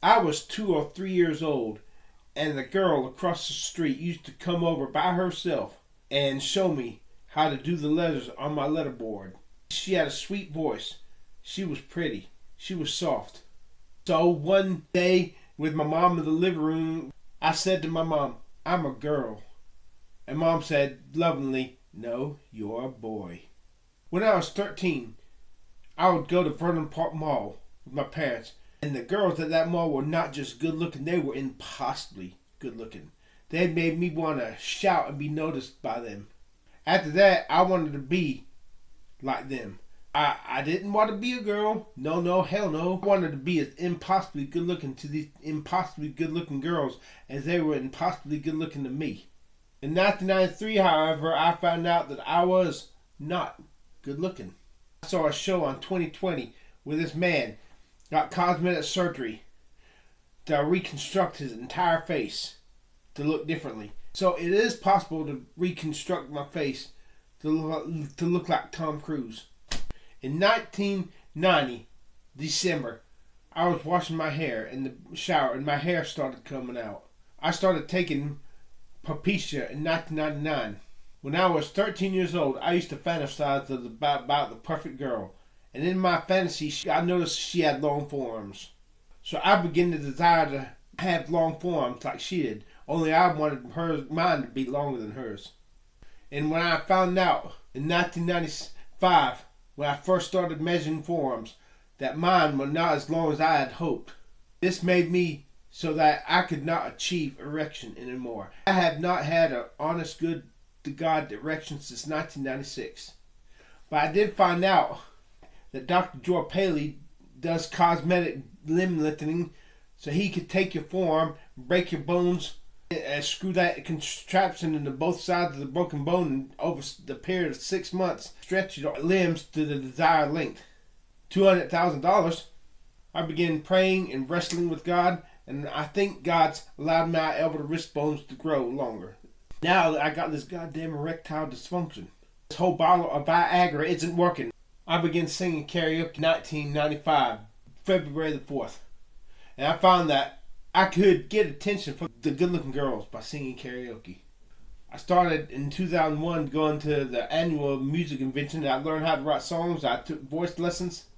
I was 2 or 3 years old, and the girl across the street used to come over by herself and show me how to do the letters on my letterboard. She had a sweet voice. She was pretty. She was soft. So one day, with my mom in the living room, I said to my mom, "I'm a girl." And Mom said lovingly, "No, you're a boy." When I was 13, I would go to Vernon Park Mall with my parents, and the girls at that mall were not just good looking, they were impossibly good looking. They made me want to shout and be noticed by them. After that, I wanted to be like them. I didn't want to be a girl. No, no, hell no. I wanted to be as impossibly good looking to these impossibly good looking girls as they were impossibly good looking to me. In 1993, however, I found out that I was not good looking. I saw a show on 2020 where this man got cosmetic surgery to reconstruct his entire face to look differently. So it is possible to reconstruct my face to look like Tom Cruise. In 1990, December, I was washing my hair in the shower and my hair started coming out. I started taking Propecia in 1999. When I was 13 years old, I used to fantasize about the perfect girl. And in my fantasy, I noticed she had long forearms. So I began to desire to have long forearms like she did. Only I wanted mine to be longer than hers. And when I found out in 1995, when I first started measuring forearms, that mine were not as long as I had hoped, this made me so that I could not achieve erection anymore. I have not had an honest, good to God erection since 1996. But I did find out that Dr. Joe Paley does cosmetic limb lengthening so he could take your forearm, break your bones, and screw that contraption into both sides of the broken bone and over the period of 6 months stretch your limbs to the desired length. $200,000. I began praying and wrestling with God, and I think God's allowed my elbow to wrist bones to grow longer. Now that I got this goddamn erectile dysfunction, this whole bottle of Viagra isn't working. I began singing karaoke in 1995, February the 4th. And I found that I could get attention from the good-looking girls by singing karaoke. I started in 2001 going to the annual music convention. I learned how to write songs. I took voice lessons.